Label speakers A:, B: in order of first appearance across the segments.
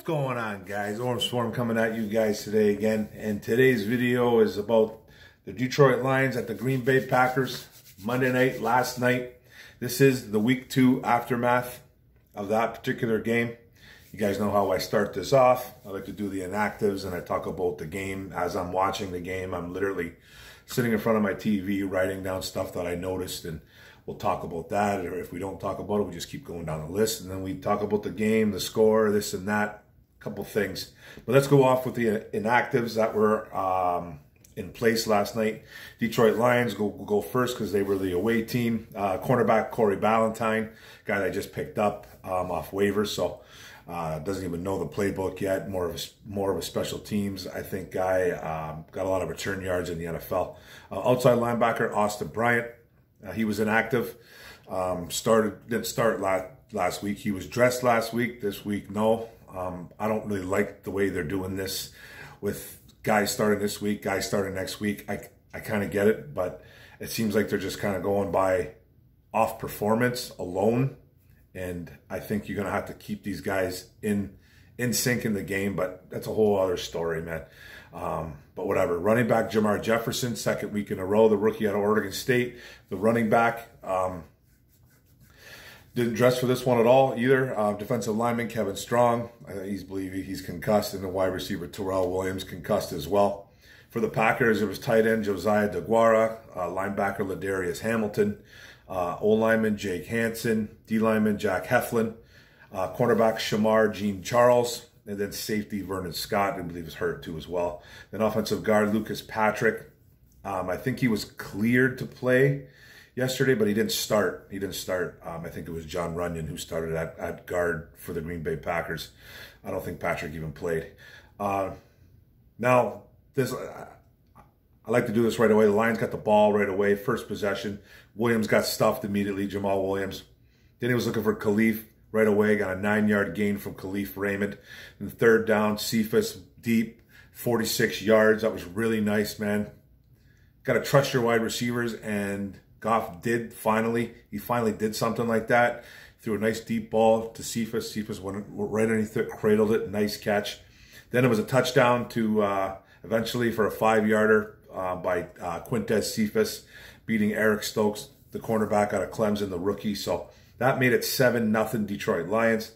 A: going on, guys? Orange Swarm coming at you guys today again, and today's video is about the Detroit Lions at the Green Bay Packers Monday night, last night. This is the week 2 aftermath of that particular game. You guys know how I start this off. I like to do the inactives and I talk about the game. As I'm watching the game, I'm literally sitting in front of my TV writing down stuff that I noticed, and we'll talk about that. Or if we don't talk about it, we just keep going down the list, and then we talk about the game, the score, this and that, a couple things. But let's go off with the inactives that were in place last night. Detroit Lions go first because they were the away team. Cornerback Corey Ballantyne, guy that I just picked up off waivers, so doesn't even know the playbook yet. More of a special teams, I think, guy. Got a lot of return yards in the NFL. Outside linebacker Austin Bryant. He was inactive. Didn't start last week. He was dressed last week. This week, no. I don't really like the way they're doing this with guys starting this week, guys starting next week. I kind of get it, but it seems like they're just kind of going by off performance alone. And I think you're going to have to keep these guys in sync in the game, but that's a whole other story, man. But whatever. Running back Jamar Jefferson, second week in a row, the rookie out of Oregon State. The running back didn't dress for this one at all either. Defensive lineman Kevin Strong, he's concussed, and the wide receiver Terrell Williams concussed as well. For the Packers, it was tight end Josiah DeGuara, linebacker Ladarius Hamilton, O-lineman Jake Hansen, D-lineman Jack Heflin, cornerback Jamar Jean Charles, and then safety Vernon Scott, I believe, is hurt too as well. Then offensive guard Lucas Patrick. I think he was cleared to play yesterday, but he didn't start. I think it was John Runyon who started at guard for the Green Bay Packers. I don't think Patrick even played. Now, I like to do this right away. The Lions got the ball right away. First possession. Williams got stuffed immediately, Jamal Williams. Then he was looking for Khalif right away. Got a 9-yard gain from Khalif Raymond. And third down, Cephas deep, 46 yards. That was really nice, man. Got to trust your wide receivers, and Goff did finally. He finally did something like that. Threw a nice deep ball to Cephas. Cephas went right underneath it, cradled it. Nice catch. Then it was a touchdown to eventually for a 5-yarder by Quintez Cephas, beating Eric Stokes, the cornerback out of Clemson, the rookie. So that made it 7-0 Detroit Lions.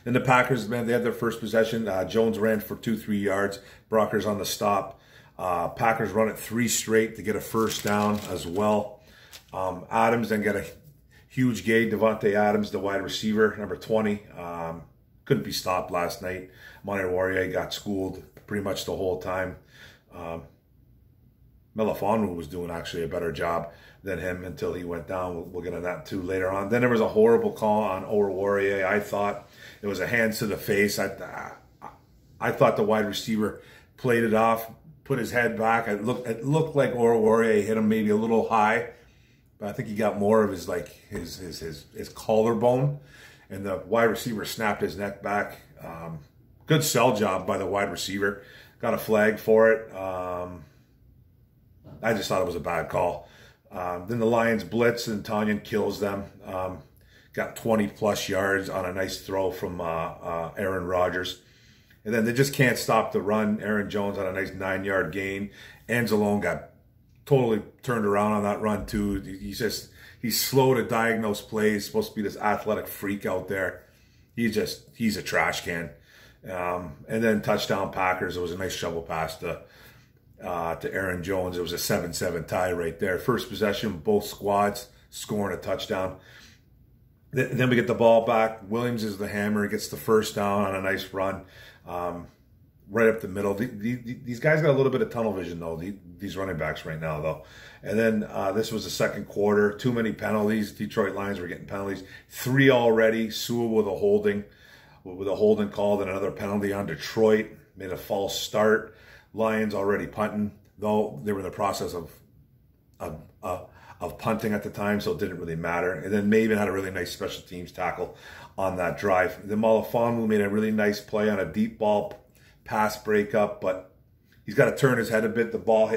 A: Then the Packers, man, they had their first possession. Jones ran for 2-3 yards. Brockers on the stop. Packers run it 3 straight to get a first down as well. Adams then got a huge gain. Devontae Adams, the wide receiver, number 20. Couldn't be stopped last night. Monty Warrior got schooled pretty much the whole time. Melifonwu was doing actually a better job than him until he went down. We'll get on that too later on. Then there was a horrible call on Warrior. I thought it was a hands to the face. I thought the wide receiver played it off, put his head back. It looked like Warrior hit him maybe a little high, but I think he got more of his collarbone, and the wide receiver snapped his neck back. Good sell job by the wide receiver. Got a flag for it. I just thought it was a bad call. Then the Lions blitz, and Tanyan kills them. Got 20-plus yards on a nice throw from Aaron Rodgers. And then they just can't stop the run. Aaron Jones on a nice 9-yard gain. Anzalone got totally turned around on that run too. He's slow to diagnose plays. He's supposed to be this athletic freak out there. He's a trash can. And then touchdown Packers. It was a nice shovel pass to Aaron Jones. It was a 7-7 tie right there. First possession, both squads scoring a touchdown. Then we get the ball back. Williams is the hammer. He gets the first down on a nice run. Right up the middle. These guys got a little bit of tunnel vision, though, these running backs right now, though. And then this was the second quarter. Too many penalties. Detroit Lions were getting penalties. 3 already. Sewell with a holding called, and another penalty on Detroit. Made a false start. Lions already punting, though they were in the process of punting at the time, so it didn't really matter. And then Maven had a really nice special teams tackle on that drive. Then Melifonwu made a really nice play on a deep ball pass breakup, but he's got to turn his head a bit. The ball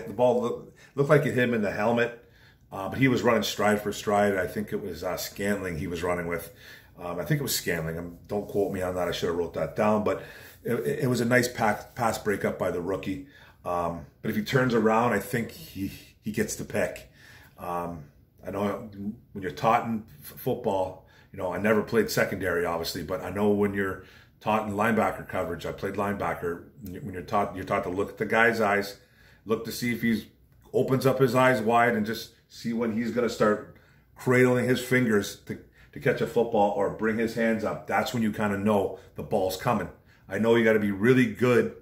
A: looked like it hit him in the helmet, But he was running stride for stride. I think it was Scantling he was running with. I think it was Scantling. Don't quote me on that. I should have wrote that down. But it was a nice pass breakup by the rookie. But if he turns around, I think he gets the pick. I know when you're taught in football, you know, I never played secondary, obviously, but I know when you're taught in linebacker coverage, I played linebacker. When you're taught to look at the guy's eyes, look to see if he opens up his eyes wide and just see when he's going to start cradling his fingers to catch a football or bring his hands up. That's when you kind of know the ball's coming. I know you got to be really good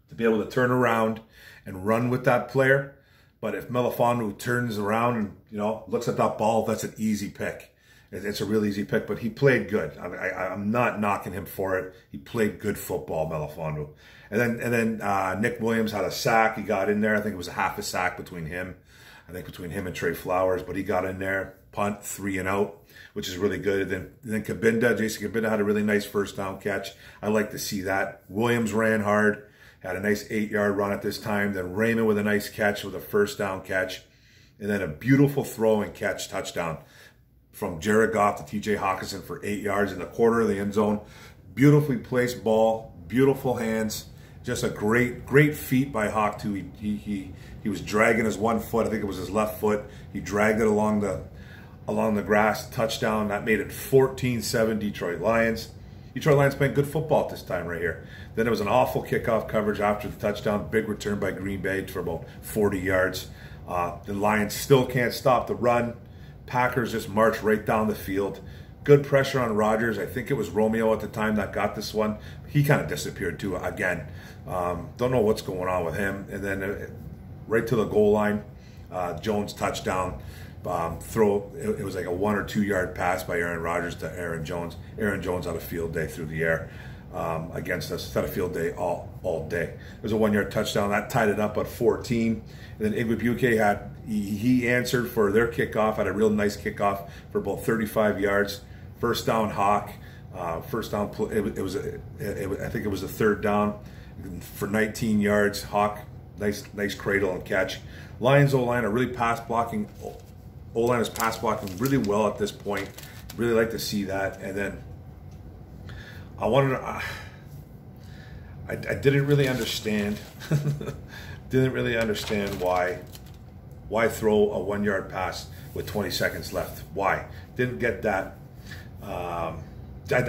A: to be able to turn around and run with that player. But if Melifonwu turns around and, you know, looks at that ball, that's an easy pick. It's a real easy pick, but he played good. I'm not knocking him for it. He played good football, Melifonwu. And then Nick Williams had a sack. He got in there. I think it was a half a sack between him. I think between him and Trey Flowers, but he got in there, punt, 3 and out, which is really good. And then Jason Kabinda had a really nice first down catch. I like to see that. Williams ran hard. Had a nice 8-yard run at this time. Then Raymond with a nice catch with a first down catch. And then a beautiful throw and catch touchdown from Jared Goff to T.J. Hawkinson for 8 yards in the corner of the end zone. Beautifully placed ball, beautiful hands. Just a great feat by Hawk too. He was dragging his one foot. I think it was his left foot. He dragged it along the grass. Touchdown. That made it 14-7 Detroit Lions. Detroit Lions playing good football at this time right here. Then it was an awful kickoff coverage after the touchdown. Big return by Green Bay for about 40 yards. The Lions still can't stop the run. Packers just march right down the field. Good pressure on Rodgers. I think it was Romeo at the time that got this one. He kind of disappeared too again. Don't know what's going on with him. And then right to the goal line, Jones touchdown. It was like a 1 or 2 yard pass by Aaron Rodgers to Aaron Jones. Aaron Jones had a field day through the air against us. Had a field day all day. It was a 1 yard touchdown that tied it up at 14. And then Igwebuike he answered for their kickoff. Had a real nice kickoff for about 35 yards. First down Hawk. First down. I think it was a third down for 19 yards. Hawk nice cradle and catch. Lions O-line are really pass blocking. O-line is pass blocking really well at this point. Really like to see that. And then I wanted to, I didn't really understand. Didn't really understand why throw a 1 yard pass with 20 seconds left. Why? Didn't get that. I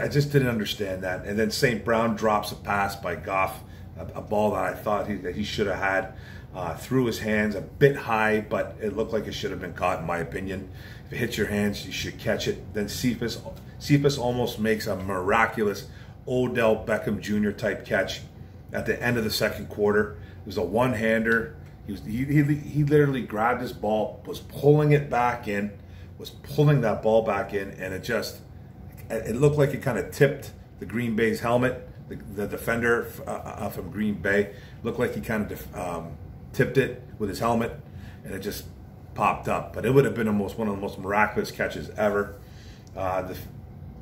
A: just didn't understand that. And then St. Brown drops a pass by Goff, a ball that I thought that he should have had. Through his hands a bit high, but it looked like it should have been caught, in my opinion. If it hits your hands, you should catch it. Then Cephas almost makes a miraculous Odell Beckham Jr. type catch at the end of the second quarter. It was a one-hander. He literally grabbed his ball, was pulling it back in, was pulling that ball back in, and it looked like it kind of tipped the Green Bay's helmet. The defender from Green Bay looked like he kind of tipped it with his helmet, and it just popped up. But it would have been one of the most miraculous catches ever.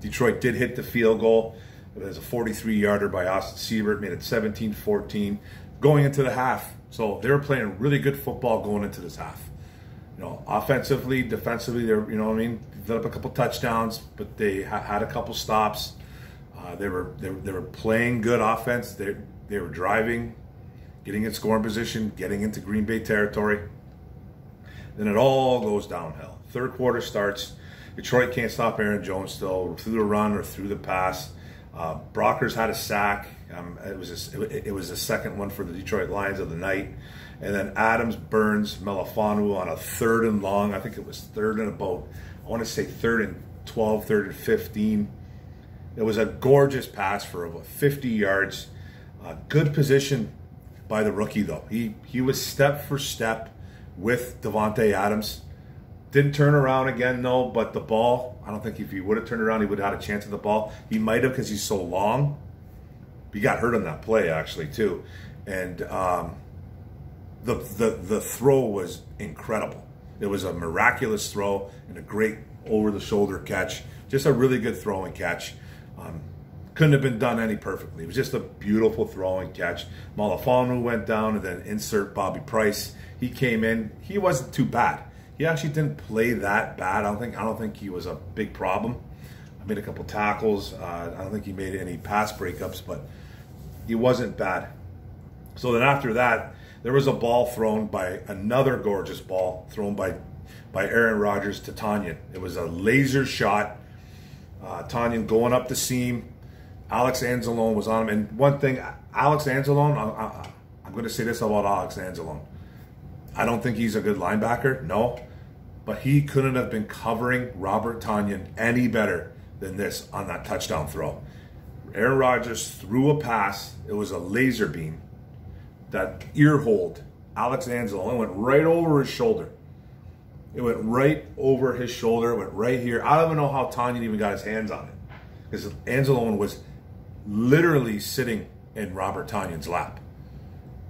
A: Detroit did hit the field goal. It was a 43-yarder by Austin Siebert, made it 17-14 going into the half. So they were playing really good football going into this half. You know, offensively, defensively, they're, you know what I mean, they up a couple touchdowns, but they had a couple stops. They were playing good offense. They were driving, getting in scoring position, getting into Green Bay territory. Then it all goes downhill. Third quarter starts. Detroit can't stop Aaron Jones still through the run or through the pass. Brockers had a sack. It was the second one for the Detroit Lions of the night. And then Adams burns Melifonwu on a 3rd and long. I think it was 3rd and about, I want to say 3rd and 12, 3rd and 15. It was a gorgeous pass for about 50 yards. Good position by the rookie, though. He was step for step with Davante Adams. Didn't turn around again, though, but the ball, I don't think if he would have turned around, he would have had a chance at the ball. He might have because he's so long. He got hurt on that play, actually, too. And the throw was incredible. It was a miraculous throw and a great over-the-shoulder catch. Just a really good throw and catch. Couldn't have been done any perfectly. It was just a beautiful throw and catch. Melifonwu went down, and then insert Bobby Price. He came in. He wasn't too bad. he actually didn't play that bad. I don't think he was a big problem. I made a couple tackles. I don't think he made any pass breakups, but he wasn't bad. So then after that, there was a ball thrown by another gorgeous ball thrown by Aaron Rodgers to Tanyan. It was a laser shot. Tanyan going up the seam. Alex Anzalone was on him. And one thing, Alex Anzalone, I'm going to say this about Alex Anzalone. I don't think he's a good linebacker, no. But he couldn't have been covering Robert Tanyan any better than this on that touchdown throw. Aaron Rodgers threw a pass. It was a laser beam that ear-holed Alex Anzalone. It went right over his shoulder. It went right over his shoulder. It went right here. I don't even know how Tanyan even got his hands on it, because Anzalone was literally sitting in Robert Tanyan's lap.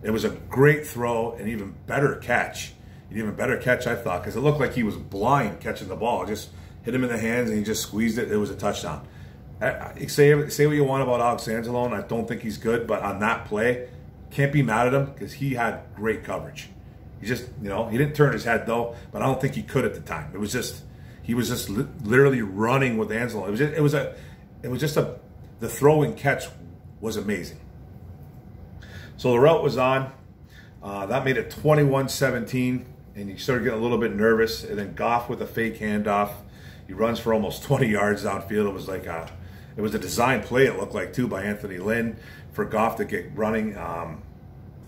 A: It was a great throw, and even better catch. An even better catch, I thought, because it looked like he was blind catching the ball. It just hit him in the hands, and he just squeezed it. It was a touchdown. Say what you want about Alex Anzalone. I don't think he's good, but on that play, can't be mad at him because he had great coverage. He just, he didn't turn his head though, but I don't think he could at the time. He was just literally running with Anzalone. The throw and catch was amazing. So the route was on. That made it 21-17, and you started getting a little bit nervous. And then Goff with a fake handoff. He runs for almost 20 yards downfield. It was a design play, it looked like, too, by Anthony Lynn for Goff to get running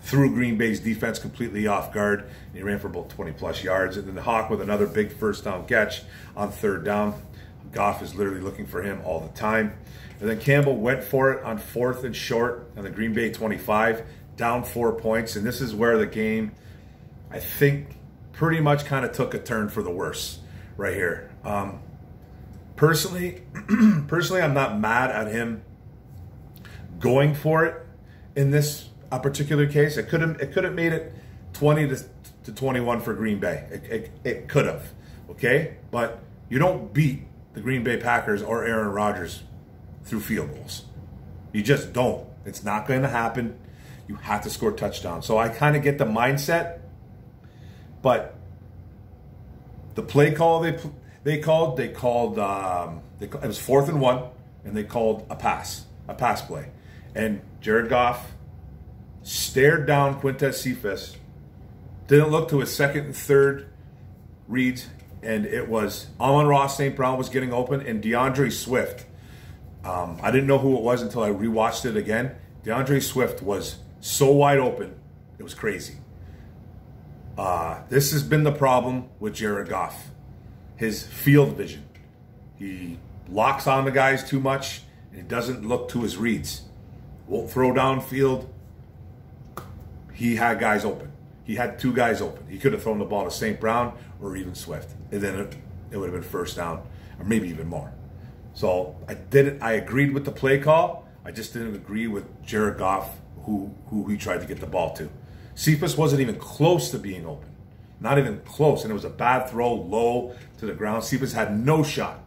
A: through Green Bay's defense completely off guard. And he ran for about 20-plus yards. And then the Hawk with another big first down catch on third down. Goff is literally looking for him all the time. And then Campbell went for it on 4th and short on the Green Bay 25, down 4 points. And this is where the game, I think, pretty much kind of took a turn for the worse right here. Personally, I'm not mad at him going for it in this particular case. It could have made it 20 to 21 for Green Bay. It could have, okay? But you don't beat the Green Bay Packers or Aaron Rodgers through field goals. You just don't. It's not going to happen. You have to score touchdowns. So I kind of get the mindset, but the play call they called it was 4th and 1, and they called a pass play. And Jared Goff stared down Quintez Cephas, didn't look to his second and third reads, and it was Amon-Ra St. Brown was getting open, and DeAndre Swift. I didn't know who it was until I rewatched it again. DeAndre Swift was so wide open, it was crazy. This has been the problem with Jared Goff. His field vision. He locks on the guys too much, and he doesn't look to his reads. Won't throw downfield. He had guys open. He had 2 guys open. He could have thrown the ball to St. Brown or even Swift, and then it would have been first down, or maybe even more. So I agreed with the play call. I just didn't agree with Jared Goff, who he tried to get the ball to. Cephas wasn't even close to being open. Not even close. And it was a bad throw low to the ground. Cephas had no shot.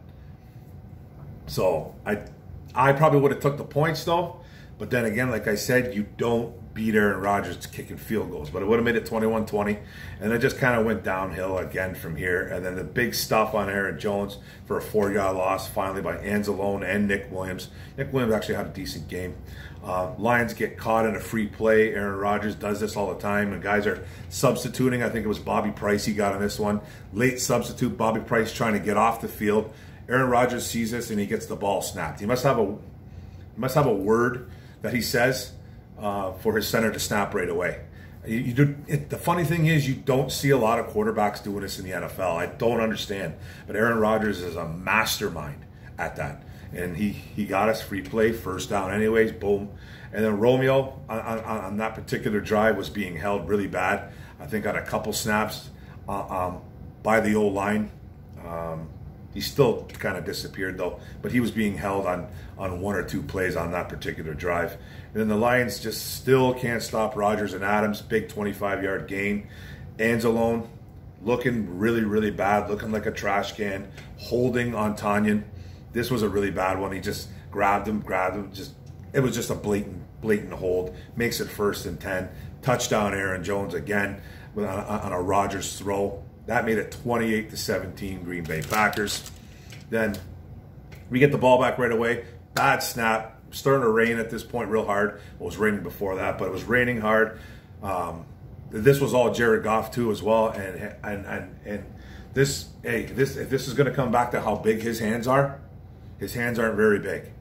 A: So I probably would have took the points though. But then again, like I said, you don't beat Aaron Rodgers kicking field goals. But it would have made it 21-20. And it just kind of went downhill again from here. And then the big stuff on Aaron Jones for a 4-yard loss finally by Anzalone and Nick Williams. Nick Williams actually had a decent game. Lions get caught in a free play. Aaron Rodgers does this all the time, and guys are substituting. I think it was Bobby Price he got on this one. Late substitute, Bobby Price trying to get off the field. Aaron Rodgers sees this, and he gets the ball snapped. He must have a word that he says for his center to snap right away. The funny thing is, you don't see a lot of quarterbacks doing this in the NFL. I don't understand. But Aaron Rodgers is a mastermind at that. And he got us free play, first down anyways, boom. And then Romeo, on that particular drive, was being held really bad. I think on a couple snaps by the O-line. He still kind of disappeared, though. But he was being held on 1 or 2 plays on that particular drive. And then the Lions just still can't stop Rodgers and Adams. Big 25-yard gain. Anzalone looking really, really bad, looking like a trash can, holding on Tanyan. This was a really bad one. He just grabbed him. It was just a blatant hold. Makes it 1st and 10. Touchdown Aaron Jones again on a Rodgers throw. That made it 28-17 Green Bay Packers. Then we get the ball back right away. Bad snap. Starting to rain at this point real hard. Well, it was raining before that, but it was raining hard. This was all Jared Goff too as well. And this, hey, if this is going to come back to how big his hands aren't very big.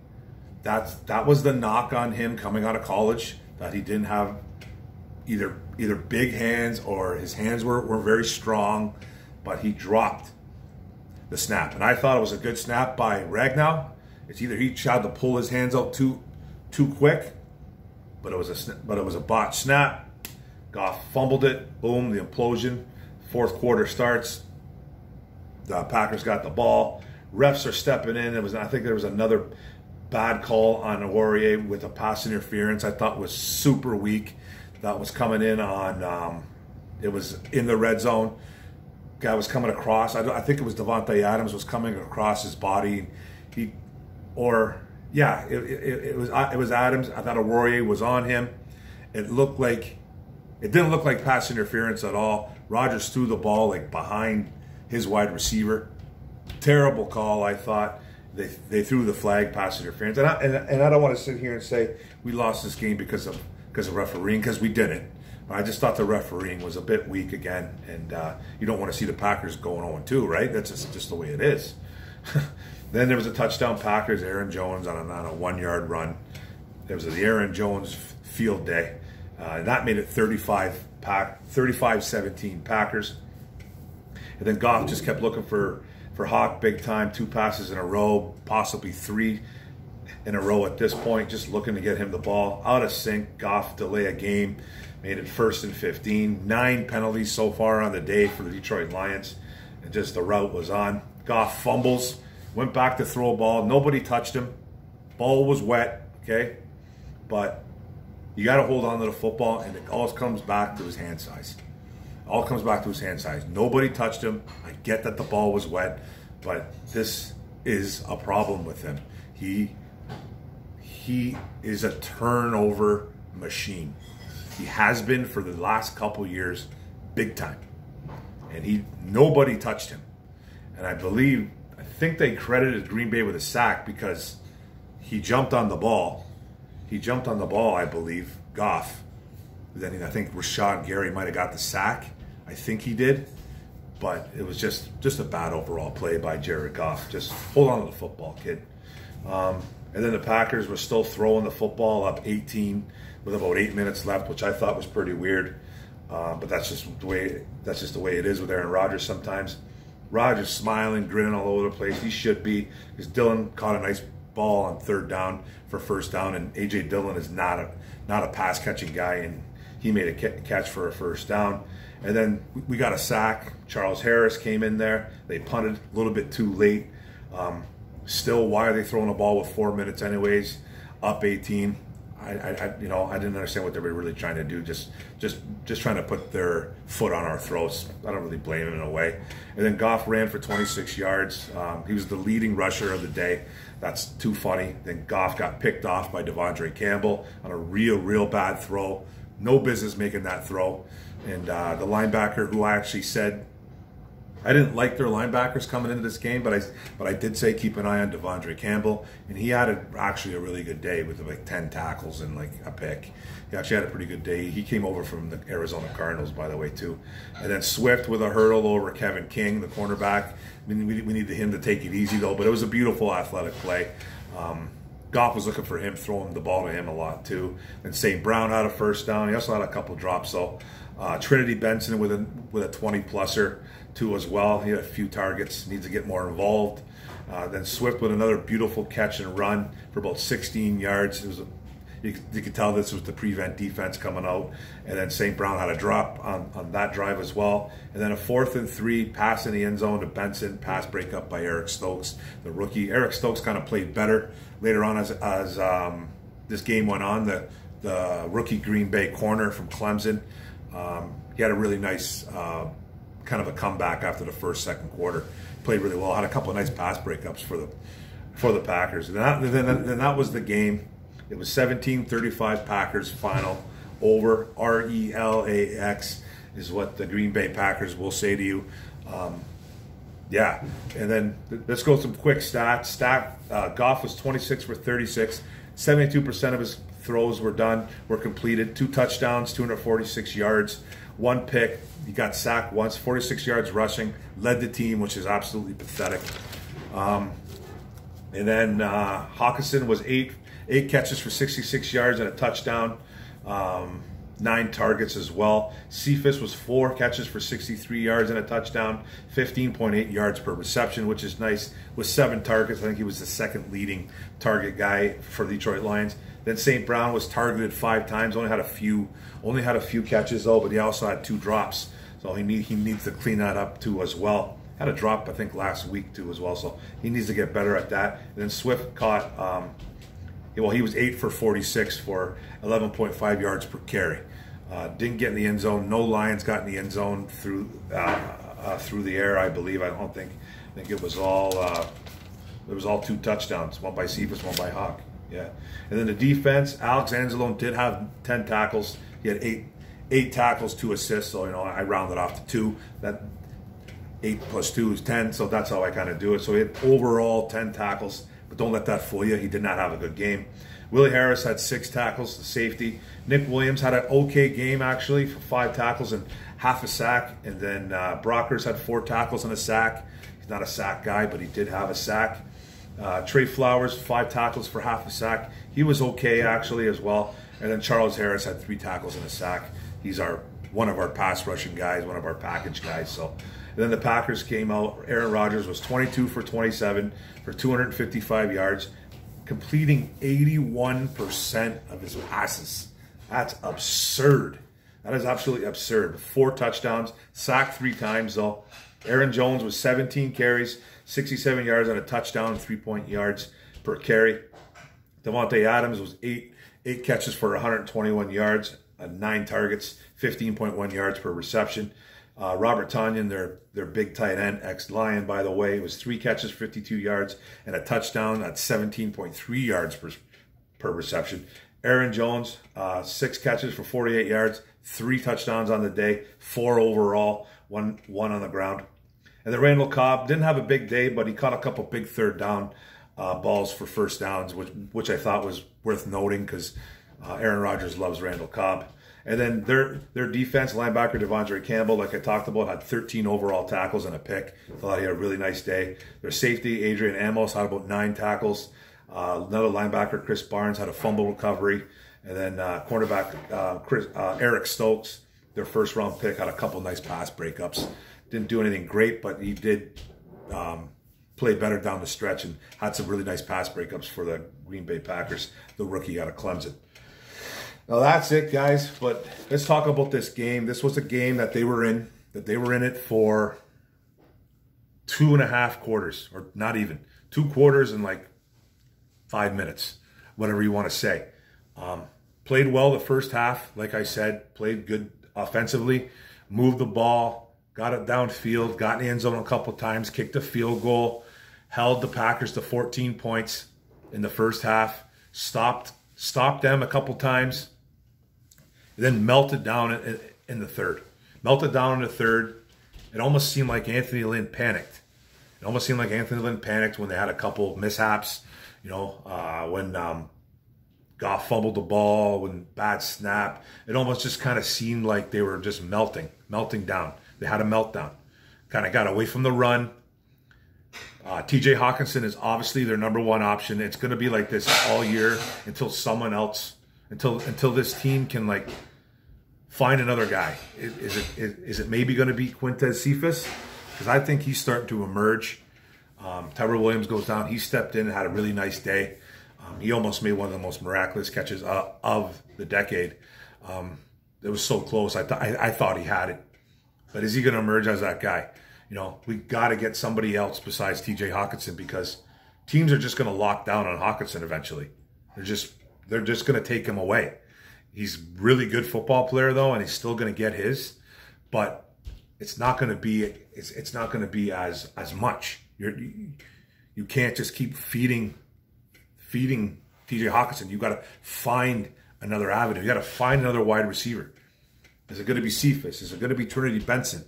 A: That was the knock on him coming out of college, that he didn't have either big hands or his hands were very strong, but he dropped the snap. And I thought it was a good snap by Ragnow. It's either he tried to pull his hands out too quick, but it was a botched snap. Goff fumbled it. Boom, the implosion. Fourth quarter starts. The Packers got the ball. Refs are stepping in. I think there was another bad call on Aurier with a pass interference. I thought was super weak. That was coming in on. It was in the red zone. Guy was coming across. I think it was Devontae Adams was coming across his body. It was Adams. I thought Aurier was on him. It didn't look like pass interference at all. Rodgers threw the ball like behind his wide receiver. Terrible call, I thought. They threw the flag, pass interference. And I don't want to sit here and say we lost this game because of refereeing, because we didn't. But I just thought the refereeing was a bit weak again, and you don't want to see the Packers going 0-2, right? That's just the way it is. Then there was a touchdown Packers, Aaron Jones on a 1-yard run. There was the Aaron Jones field day. That made it 35-17 Packers. And then Goff just kept looking for Hawk big time, 2 passes in a row, possibly 3 in a row at this point, just looking to get him the ball. Out of sync, Goff delay a game, made it 1st and 15. 9 penalties so far on the day for the Detroit Lions, and just the route was on. Goff fumbles, went back to throw a ball. Nobody touched him. Ball was wet, okay? But you got to hold on to the football, and it all comes back to his hand size. All comes back to his hand size. Nobody touched him. I get that the ball was wet, but this is a problem with him. He is a turnover machine. He has been for the last couple years, big time. And nobody touched him. And I think they credited Green Bay with a sack because he jumped on the ball. He jumped on the ball, I believe, Goff. Then I think Rashad Gary might have got the sack. I think he did. But it was just a bad overall play by Jared Goff. Just hold on to the football, kid. And then the Packers were still throwing the football up 18 with about 8 minutes left, which I thought was pretty weird. But that's just the way it is with Aaron Rodgers sometimes. Rodgers smiling, grinning all over the place. He should be, because Dillon caught a nice ball on 3rd down for 1st down, and A.J. Dillon is not a pass catching guy, and he made a catch for a 1st down. And then we got a sack. Charles Harris came in there. They punted a little bit too late. Still, why are they throwing a ball with 4 minutes anyways? Up 18. I didn't understand what they were really trying to do. Just trying to put their foot on our throats. I don't really blame him in a way. And then Goff ran for 26 yards. He was the leading rusher of the day. That's too funny. Then Goff got picked off by Devondre Campbell on a real bad throw. No business making that throw. And the linebacker, who I actually said, I didn't like their linebackers coming into this game, but I did say keep an eye on Devondre Campbell, and he had actually a really good day with like 10 tackles and like a pick. He actually had a pretty good day. He came over from the Arizona Cardinals, by the way, too. And then Swift with a hurdle over Kevin King, the cornerback. I mean, we needed him to take it easy, though, but it was a beautiful athletic play. Goff was looking for him, throwing the ball to him a lot, too. And St. Brown had a 1st down. He also had a couple drops, though. Trinity Benson with a 20-pluser, too, as well. He had a few targets, needs to get more involved. Then Swift with another beautiful catch and run for about 16 yards. It was you could tell this was the prevent defense coming out. And then St. Brown had a drop on that drive as well. And then a 4th and 3 pass in the end zone to Benson, pass breakup by Eric Stokes, the rookie. Eric Stokes kind of played better later on as this game went on. The rookie Green Bay corner from Clemson, he had a really nice kind of a comeback after the second quarter. Played really well. Had a couple of nice pass breakups for the Packers. And then that was the game. It was 17-35 Packers final over. RELAX is what the Green Bay Packers will say to you. Yeah, and then let's go some quick stats. Goff was 26 for 36. 72% of his throws were completed. 2 touchdowns, 246 yards, 1 pick. He got sacked once, 46 yards rushing. Led the team, which is absolutely pathetic. And then Hawkinson was 8 catches for 66 yards and a touchdown. 9 targets as well. Cephas was 4 catches for 63 yards and a touchdown, 15.8 yards per reception, which is nice. With 7 targets, I think he was the second leading target guy for the Detroit Lions. Then St. Brown was targeted 5 times, only had a few catches though, but he also had 2 drops, so he needs to clean that up too as well. Had a drop I think last week too as well, so he needs to get better at that. And then Swift caught. Well, he was 8 for 46 for 11.5 yards per carry. Didn't get in the end zone. No Lions got in the end zone through the air, I believe. I think it was all 2 touchdowns. One by Cephas, one by Hawk. Yeah. And then the defense, Alex Anzalone did have 10 tackles. He had 8 tackles, 2 assists. So I rounded off to 2. That 8 plus 2 is 10. So that's how I kind of do it. So he had overall 10 tackles. But don't let that fool you. He did not have a good game. Willie Harris had 6 tackles, the safety. Nick Williams had an okay game, actually, for 5 tackles and half a sack. And then Brockers had 4 tackles and a sack. He's not a sack guy, but he did have a sack. Trey Flowers, 5 tackles for half a sack. He was okay, actually, as well. And then Charles Harris had 3 tackles and a sack. He's one of our pass rushing guys, one of our package guys. So, and then the Packers came out. Aaron Rodgers was 22 for 27 for 255 yards, completing 81% of his passes. That's absurd. That is absolutely absurd. 4 touchdowns, sacked 3 times though. Aaron Jones was 17 carries, 67 yards and a touchdown, 3 yards per carry. Devontae Adams was 8 catches for 121 yards, 9 targets, 15.1 yards per reception. Robert Tonyan, their big tight end, ex-Lion, by the way, was 3 catches, 52 yards, and a touchdown at 17.3 yards per reception. Aaron Jones, 6 catches for 48 yards, 3 touchdowns on the day, 4 overall, one on the ground. And then Randall Cobb didn't have a big day, but he caught a couple big third down balls for first downs, which I thought was worth noting because Aaron Rodgers loves Randall Cobb. And then their defense, linebacker Devondre Campbell, like I talked about, had 13 overall tackles and a pick. Thought he had a really nice day. Their safety, Adrian Amos, had about 9 tackles. Another linebacker, Chris Barnes, had a fumble recovery. And then cornerback Eric Stokes, their first-round pick, had a couple nice pass breakups. Didn't do anything great, but he did play better down the stretch and had some really nice pass breakups for the Green Bay Packers, the rookie out of Clemson. Now that's it, guys. But let's talk about this game. This was a game that they were in it for 2.5 quarters, or not even 2 quarters and like 5 minutes, whatever you want to say. Played well the first half, like I said. Played good offensively, moved the ball, got it downfield, got in the end zone a couple times, kicked a field goal, held the Packers to 14 points in the first half, stopped them a couple times, then melted down in the third. Melted down in the third. It almost seemed like Anthony Lynn panicked. It almost seemed like Anthony Lynn panicked when they had a couple mishaps. When Goff fumbled the ball, when bad snap. It almost just kind of seemed like they were just melting down. They had a meltdown. Kind of got away from the run. TJ Hawkinson is obviously their #1 option. It's going to be like this all year until someone else, until this team can like find another guy. Is it maybe going to be Quintez Cephas? Because I think he's starting to emerge. Tyrell Williams goes down. He stepped in and had a really nice day. He almost made one of the most miraculous catches of the decade. It was so close. I thought he had it. But is he going to emerge as that guy? We got to get somebody else besides TJ Hawkinson, because teams are just going to lock down on Hawkinson eventually. They're just going to take him away. He's a really good football player though, and he's still going to get his, but it's not going to be as much. You can't just keep feeding TJ Hawkinson. You got to find another avenue. You got to find another wide receiver. Is it going to be Cephas? Is it going to be Trinity Benson?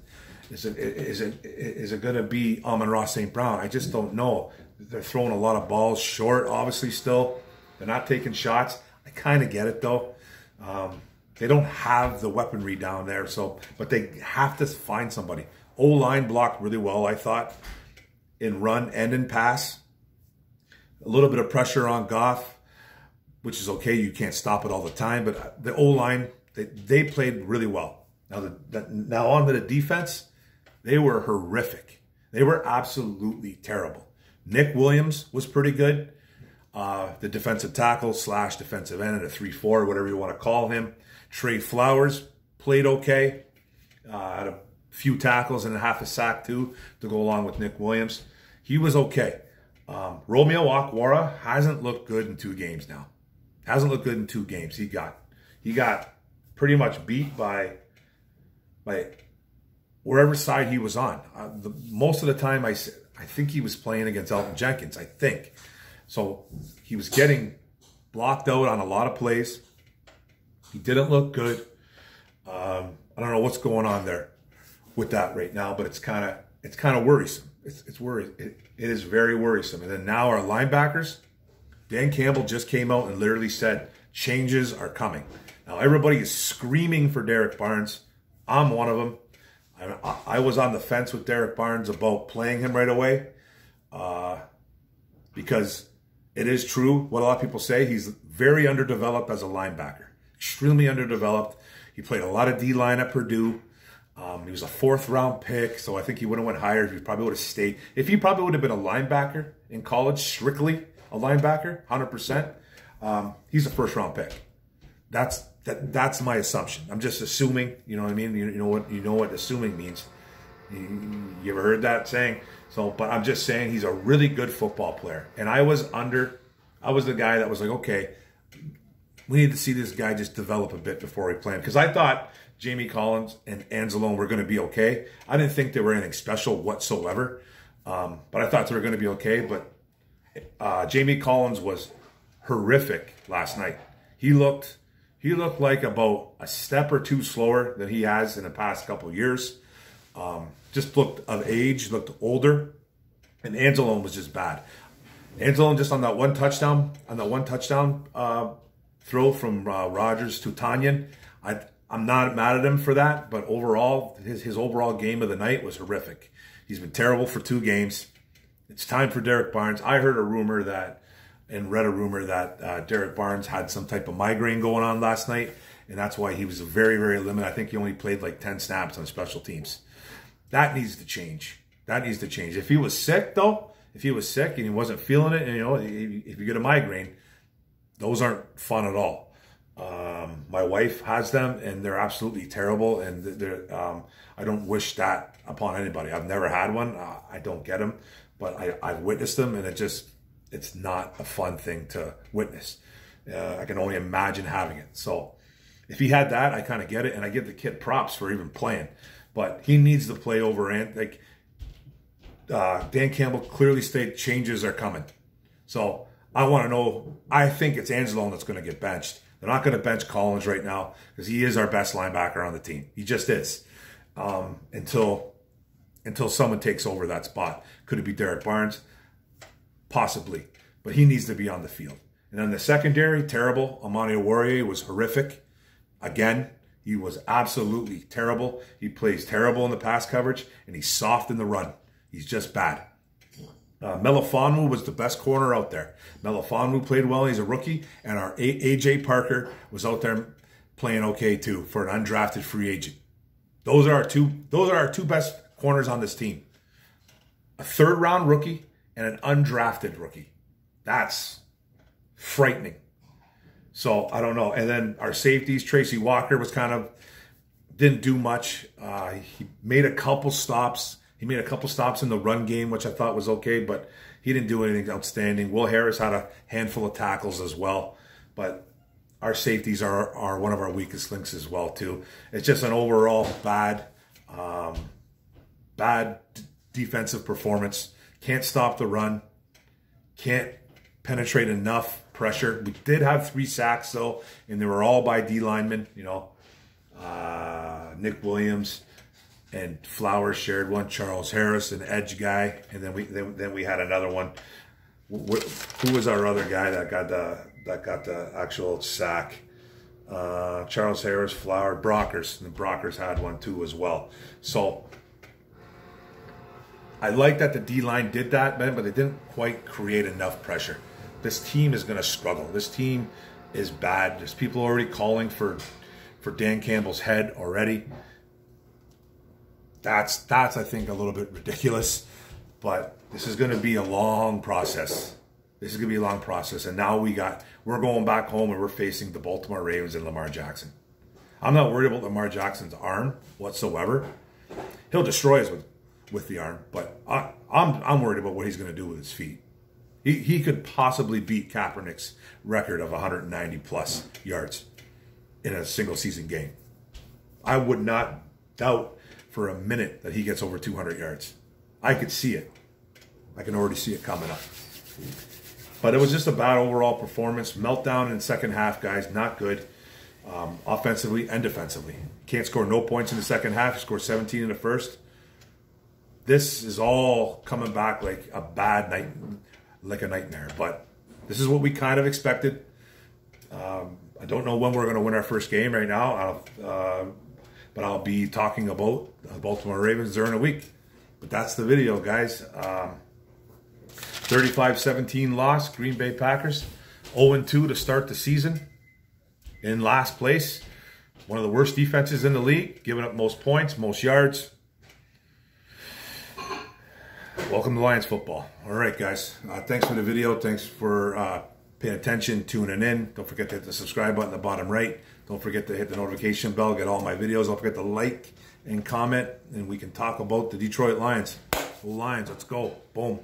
A: Is it going to be Amon-Ra St. Brown? I just don't know. They're throwing a lot of balls short, obviously, still. They're not taking shots. I kind of get it, though. They don't have the weaponry down there, but they have to find somebody. O-line blocked really well, I thought, in run and in pass. A little bit of pressure on Goff, which is okay. You can't stop it all the time, but the O-line, they played really well. Now on to the defense. They were horrific. They were absolutely terrible. Nick Williams was pretty good. The defensive tackle / defensive end at a 3-4, whatever you want to call him. Trey Flowers played okay. Had a few tackles and a half a sack too to go along with Nick Williams. He was okay. Romeo Okwara hasn't looked good in 2 games now. Hasn't looked good in 2 games. He got pretty much beat by wherever side he was on. Most of the time, I think he was playing against Elton Jenkins, I think. So he was getting blocked out on a lot of plays. He didn't look good. I don't know what's going on there with that right now, but it's kind of worrisome. It is very worrisome. And then now our linebackers, Dan Campbell just came out and literally said changes are coming. Now everybody is screaming for Derek Barnes. I'm one of them. I was on the fence with Derek Barnes about playing him right away because it is true what a lot of people say. He's very underdeveloped as a linebacker, extremely underdeveloped. He played a lot of D-line at Purdue. He was a 4th-round pick, so I think he would have went higher if he probably would have stayed. If he probably would have been a linebacker in college, strictly a linebacker, 100%, he's a 1st-round pick. That's my assumption. I'm just assuming, you know what I mean? You know what assuming means. You ever heard that saying? So, but I'm just saying he's a really good football player. And I was the guy that was like, okay, we need to see this guy just develop a bit before we play him. Because I thought Jamie Collins and Anzalone were going to be okay. I didn't think they were anything special whatsoever. But I thought they were going to be okay. But Jamie Collins was horrific last night. He looked like about a step or 2 slower than he has in the past couple of years. Just looked of age, looked older. And Anzalone was just bad. Anzalone just on that one touchdown, throw from Rodgers to Tanyan. I'm not mad at him for that, but overall, his overall game of the night was horrific. He's been terrible for 2 games. It's time for Derek Barnes. I heard a rumor that Derek Barnes had some type of migraine going on last night, and that's why he was very, very limited. I think he only played like 10 snaps on special teams. That needs to change. That needs to change. If he was sick, though, and he wasn't feeling it, and if you get a migraine, those aren't fun at all. My wife has them, and they're absolutely terrible, and I don't wish that upon anybody. I've never had one. I don't get them, but I've witnessed them, and it's not a fun thing to witness. I can only imagine having it. So if he had that, I kind of get it, and I give the kid props for even playing. But he needs to play over, and Dan Campbell clearly stated changes are coming. So I want to know. I think it's Anzalone that's going to get benched. They're not going to bench Collins right now because he is our best linebacker on the team. He just is. Until someone takes over that spot. Could it be Derek Barnes? Possibly. But he needs to be on the field. And then the secondary, terrible. Amani Oruwariye was horrific. Again, he was absolutely terrible. He plays terrible in the pass coverage, and he's soft in the run. He's just bad. Melifonwu was the best corner out there. Melifonwu played well. He's a rookie. And our A.J. Parker was out there playing okay, too, for an undrafted free agent. Those are our two best corners on this team. A 3rd-round rookie and an undrafted rookie. That's frightening. So, I don't know. And then our safeties, Tracy Walker was didn't do much. He made a couple stops. He made a couple stops in the run game, which I thought was okay, but he didn't do anything outstanding. Will Harris had a handful of tackles as well, but our safeties are one of our weakest links as well, too. It's just an overall bad defensive performance. Can't stop the run. Can't penetrate enough pressure. We did have 3 sacks, though, and they were all by D linemen. Nick Williams, and Flowers shared one. Charles Harris, an edge guy, and then we had another one. Who was our other guy that got the actual sack? Charles Harris, Flower, Brockers, and Brockers had one too as well. So I like that the D-line did that, man, but they didn't quite create enough pressure. This team is going to struggle. This team is bad. There's people already calling for Dan Campbell's head already. That's I think a little bit ridiculous, but this is going to be a long process. This is going to be a long process, and now we're going back home and we're facing the Baltimore Ravens and Lamar Jackson. I'm not worried about Lamar Jackson's arm whatsoever. He'll destroy us with the arm, but I'm worried about what he's going to do with his feet. He could possibly beat Kaepernick's record of 190 plus yards in a single season game. I would not doubt for a minute that he gets over 200 yards. I could see it. I can already see it coming up. But it was just a bad overall performance. Meltdown in the second half, guys. Not good. Offensively and defensively. Can't score no points in the second half. Scored 17 in the first. This is all coming back like a bad night, like a nightmare. But this is what we kind of expected. I don't know when we're going to win our first game right now. But I'll be talking about the Baltimore Ravens during the week. But that's the video, guys. 35-17 loss, Green Bay Packers. 0-2 to start the season. In last place. One of the worst defenses in the league. Giving up most points, most yards. Welcome to Lions football. All right, guys. Thanks for the video. Thanks for paying attention, tuning in. Don't forget to hit the subscribe button at the bottom right. Don't forget to hit the notification bell. Get all my videos. Don't forget to like and comment. And we can talk about the Detroit Lions. Lions, let's go. Boom.